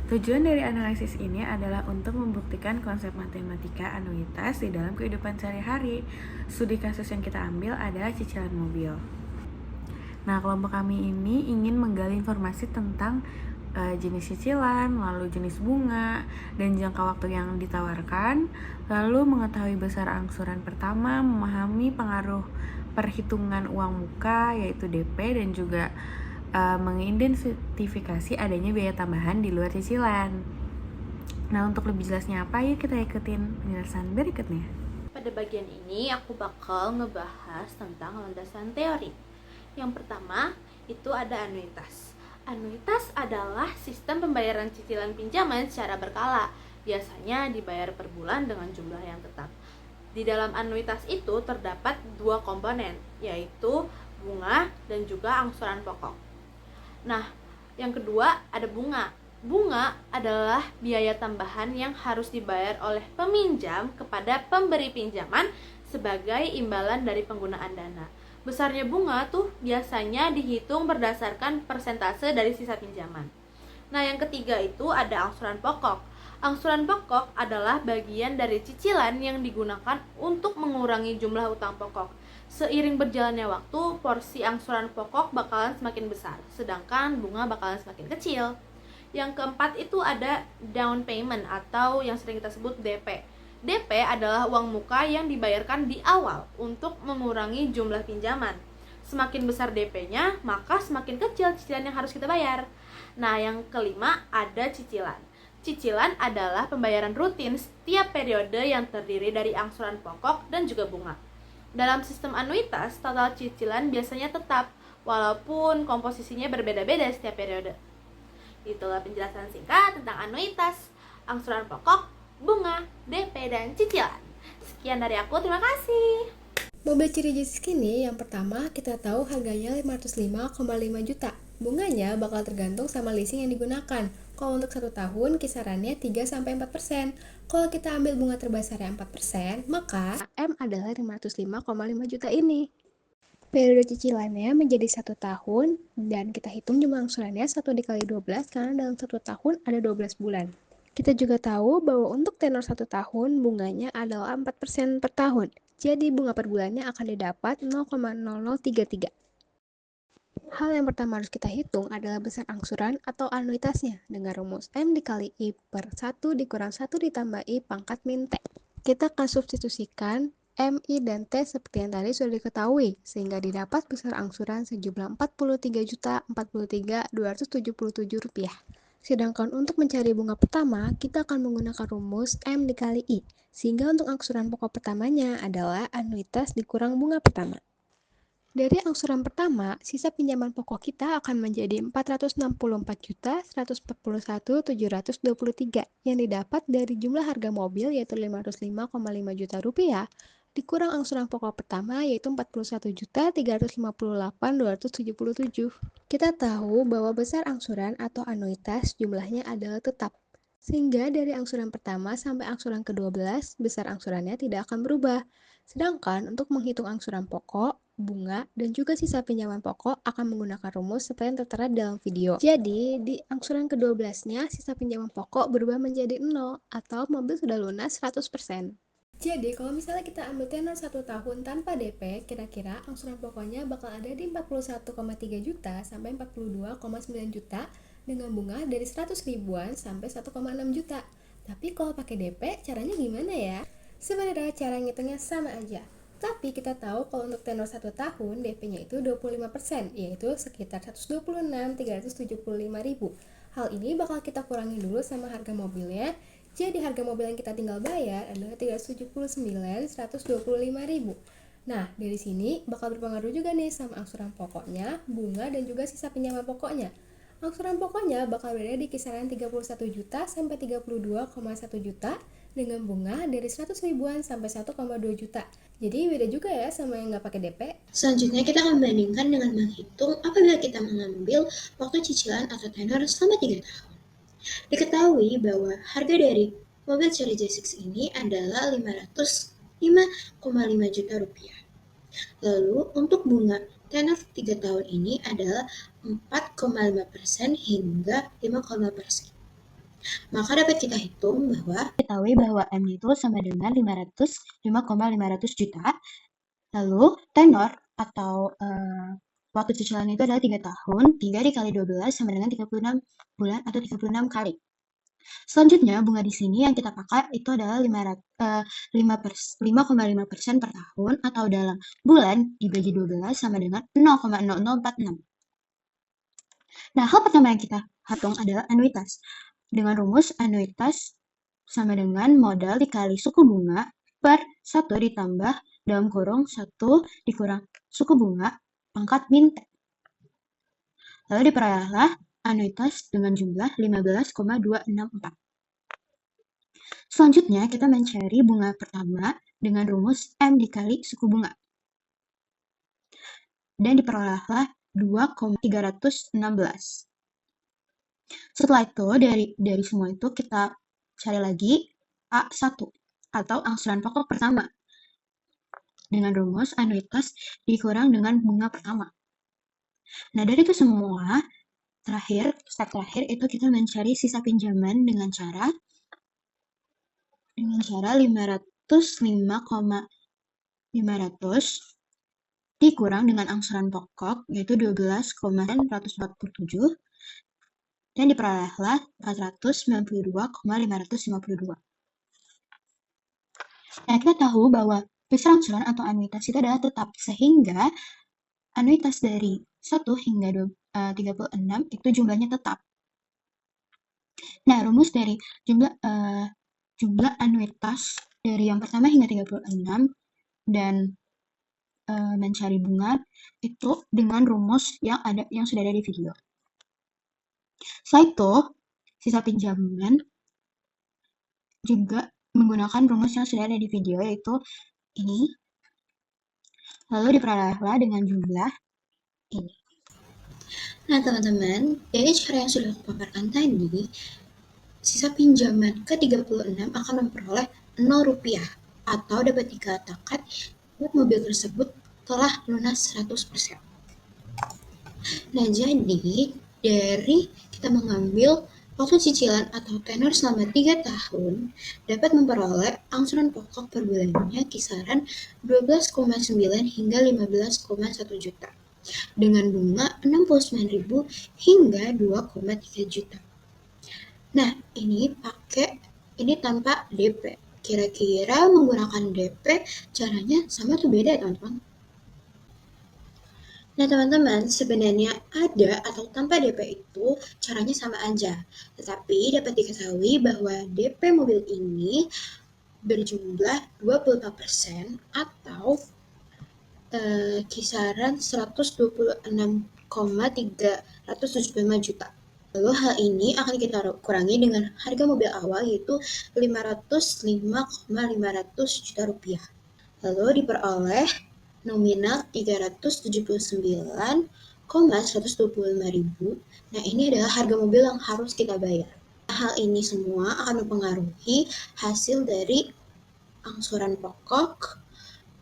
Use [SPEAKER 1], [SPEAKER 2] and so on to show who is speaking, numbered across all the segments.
[SPEAKER 1] Tujuan dari analisis ini adalah untuk membuktikan konsep matematika anuitas di dalam kehidupan sehari-hari. Studi kasus yang kita ambil adalah cicilan mobil. Nah, kelompok kami ini ingin menggali informasi tentang jenis cicilan, lalu jenis bunga, dan jangka waktu yang ditawarkan, lalu mengetahui besar angsuran pertama, memahami pengaruh perhitungan uang muka yaitu DP, dan juga mengidentifikasi adanya biaya tambahan di luar cicilan. Nah, untuk lebih jelasnya apa, yuk kita ikutin penjelasan berikutnya.
[SPEAKER 2] Pada bagian ini aku bakal ngebahas tentang landasan teori. Yang pertama, itu ada anuitas. Anuitas adalah sistem pembayaran cicilan pinjaman secara berkala. Biasanya dibayar per bulan dengan jumlah yang tetap. Di dalam anuitas itu terdapat dua komponen, yaitu bunga dan juga angsuran pokok. Nah, yang kedua ada bunga. Bunga adalah biaya tambahan yang harus dibayar oleh peminjam kepada pemberi pinjaman sebagai imbalan dari penggunaan dana. Besarnya bunga tuh biasanya dihitung berdasarkan persentase dari sisa pinjaman. Nah, yang ketiga itu ada angsuran pokok. Angsuran pokok adalah bagian dari cicilan yang digunakan untuk mengurangi jumlah utang pokok. Seiring berjalannya waktu, porsi angsuran pokok bakalan semakin besar, sedangkan bunga bakalan semakin kecil. Yang keempat itu ada down payment atau yang sering kita sebut DP. DP adalah uang muka yang dibayarkan di awal untuk mengurangi jumlah pinjaman. Semakin besar DP-nya, maka semakin kecil cicilan yang harus kita bayar. Nah, yang kelima ada cicilan. Cicilan adalah pembayaran rutin setiap periode yang terdiri dari angsuran pokok dan juga bunga. Dalam sistem anuitas, total cicilan biasanya tetap, walaupun komposisinya berbeda-beda setiap periode. Itulah penjelasan singkat tentang anuitas, angsuran pokok, bunga, DP, dan cicilan. Sekian dari aku, terima kasih.
[SPEAKER 3] Mobil ciri Jessica ini yang pertama kita tahu harganya 505,5 juta. Bunganya bakal tergantung sama leasing yang digunakan. Kalau untuk 1 tahun kisarannya 3-4%. Kalau kita ambil bunga terbesarnya 4%, maka M adalah 505,5 juta ini. Periode cicilannya menjadi 1 tahun dan kita hitung jumlah angsurannya 1 dikali 12 karena dalam 1 tahun ada 12 bulan. Kita juga tahu bahwa untuk tenor 1 tahun bunganya adalah 4% per tahun. Jadi bunga per bulannya akan didapat 0,0033. Hal yang pertama harus kita hitung adalah besar angsuran atau anuitasnya dengan rumus M dikali I per 1 dikurang 1 ditambah I pangkat min T. Kita akan substitusikan M, I, dan T seperti yang tadi sudah diketahui, sehingga didapat besar angsuran sejumlah Rp43.277.000. Sedangkan untuk mencari bunga pertama, kita akan menggunakan rumus M dikali I, sehingga untuk angsuran pokok pertamanya adalah anuitas dikurang bunga pertama. Dari angsuran pertama, sisa pinjaman pokok kita akan menjadi Rp464.141.723 yang didapat dari jumlah harga mobil yaitu Rp505,5 juta rupiah dikurang angsuran pokok pertama yaitu Rp41.358.277. Kita tahu bahwa besar angsuran atau anuitas jumlahnya adalah tetap. Sehingga dari angsuran pertama sampai angsuran ke-12, besar angsurannya tidak akan berubah. Sedangkan untuk menghitung angsuran pokok, bunga, dan juga sisa pinjaman pokok akan menggunakan rumus seperti yang tertera dalam video. Jadi, di angsuran ke-12-nya, sisa pinjaman pokok berubah menjadi 0 atau mobil sudah lunas 100%. Jadi, kalau misalnya kita ambil tenor 1 tahun tanpa DP, kira-kira angsuran pokoknya bakal ada di 41,3 juta sampai 42,9 juta dengan bunga dari 100 ribuan sampai 1,6 juta. Tapi kalau pakai DP, caranya gimana ya? Sebenarnya cara ngitungnya sama aja. Tapi kita tahu kalau untuk tenor 1 tahun, DP-nya itu 25%, yaitu sekitar 126.375 ribu. Hal ini bakal kita kurangi dulu sama harga mobilnya. Jadi harga mobil yang kita tinggal bayar adalah 379.125 ribu. Nah, dari sini bakal berpengaruh juga nih sama angsuran pokoknya, bunga, dan juga sisa pinjaman pokoknya. Angsuran pokoknya bakal berada di kisaran 31 juta sampai 32,1 juta dengan bunga dari 100 ribuan sampai 1,2 juta. Jadi beda juga ya sama yang nggak pakai DP.
[SPEAKER 4] Selanjutnya kita akan membandingkan dengan menghitung apabila kita mengambil waktu cicilan atau tenor selama 3 tahun. Diketahui bahwa harga dari mobil Cherry J6 ini adalah Rp505,5 juta rupiah. Lalu untuk bunga tenor 3 tahun ini adalah 4,5% hingga 5,5%. Maka dapat kita hitung bahwa ketahui bahwa M itu sama dengan 500 juta. Lalu tenor atau waktu cicilan itu adalah 3 tahun, 3 dikali 12 sama dengan 36 bulan atau 36 kali. Selanjutnya, bunga di sini yang kita pakai itu adalah 5,5% per tahun atau dalam bulan dibagi 12 sama dengan 0,0046. Nah, hal pertama yang kita hitung adalah anuitas. Dengan rumus anuitas sama dengan modal dikali suku bunga per 1 ditambah dalam kurung 1 dikurang suku bunga pangkat min T. Lalu diperolehlah anuitas dengan jumlah 15,264. Selanjutnya, kita mencari bunga pertama dengan rumus M dikali suku bunga. Dan diperolehlah 2,316. Setelah itu, dari semua itu kita cari lagi A1 atau angsuran pokok pertama dengan rumus anuitas dikurang dengan bunga pertama. Nah, dari itu semua, step terakhir itu kita mencari sisa pinjaman dengan cara 505,500 dikurang dengan angsuran pokok yaitu 12,147 dan diperolehlah 492,552. Nah, kita tahu bahwa besar angsuran atau anuitas itu adalah tetap, sehingga anuitas dari 1 hingga 36 itu jumlahnya tetap. Nah, rumus dari jumlah anuitas dari yang pertama hingga 36 dan mencari bunga itu dengan rumus yang sudah ada di video. Setelah itu, sisa pinjaman juga menggunakan rumus yang sudah ada di video, yaitu ini. Lalu diperolehlah dengan jumlah ini. Nah, teman-teman, dari cara yang sudah aku paparkan tadi, sisa pinjaman ke-36 akan memperoleh 0 rupiah, atau dapat dikatakan mobil tersebut telah lunas 100%. Nah, jadi dari kita mengambil waktu cicilan atau tenor selama 3 tahun dapat memperoleh angsuran pokok per bulannya kisaran 12,9 hingga 15,1 juta dengan bunga 69.000 hingga 2,3 juta. Nah, ini tanpa DP. Kira-kira menggunakan DP caranya sama atau beda ya, teman-teman? Nah, teman-teman, sebenarnya ada atau tanpa DP itu caranya sama aja. Tetapi dapat diketahui bahwa DP mobil ini berjumlah 24% atau kisaran 126,375 juta. Lalu hal ini akan kita kurangi dengan harga mobil awal yaitu 505,500 juta rupiah. Lalu diperoleh nominal 379,125.000. Nah, ini adalah harga mobil yang harus kita bayar. Hal ini semua akan mempengaruhi hasil dari angsuran pokok,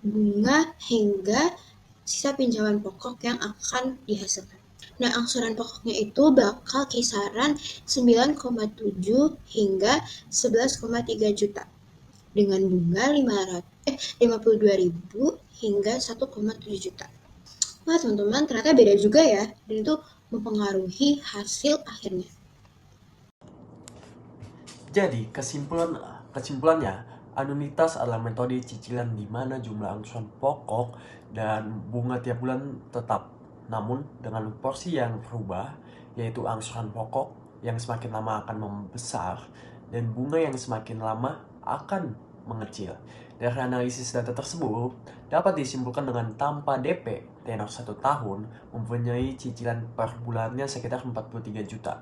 [SPEAKER 4] bunga, hingga sisa pinjaman pokok yang akan dihasilkan. Nah, angsuran pokoknya itu bakal kisaran 9,7 hingga 11,3 juta dengan bunga 52.000 hingga 1,7 juta. Wah, teman-teman, ternyata beda juga ya, dan itu mempengaruhi hasil akhirnya.
[SPEAKER 5] Jadi, kesimpulannya, anuitas adalah metode cicilan di mana jumlah angsuran pokok dan bunga tiap bulan tetap, namun dengan porsi yang berubah, yaitu angsuran pokok yang semakin lama akan membesar dan bunga yang semakin lama akan mengecil. Dari analisis data tersebut, dapat disimpulkan dengan tanpa DP, tenor 1 tahun mempunyai cicilan per bulannya sekitar 43 juta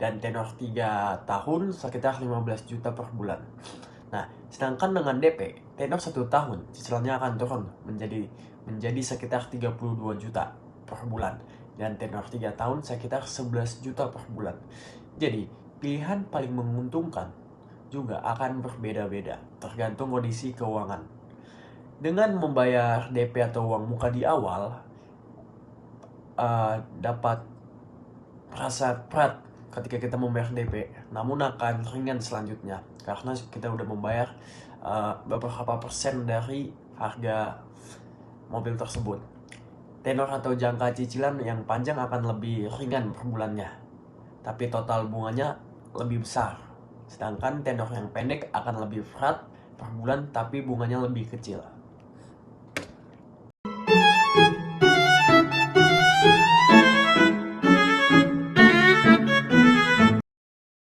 [SPEAKER 5] dan tenor 3 tahun sekitar 15 juta per bulan. Nah, sedangkan dengan DP, tenor 1 tahun cicilannya akan turun menjadi sekitar 32 juta per bulan dan tenor 3 tahun sekitar 11 juta per bulan. Jadi, pilihan paling menguntungkan juga akan berbeda-beda tergantung kondisi keuangan. Dengan membayar DP atau uang muka di awal dapat merasa berat ketika kita membayar DP, namun akan ringan selanjutnya karena kita udah membayar beberapa persen dari harga mobil tersebut. Tenor atau jangka cicilan yang panjang akan lebih ringan per bulannya, tapi total bunganya lebih besar. Sedangkan tenor yang pendek akan lebih berat per bulan tapi bunganya lebih kecil.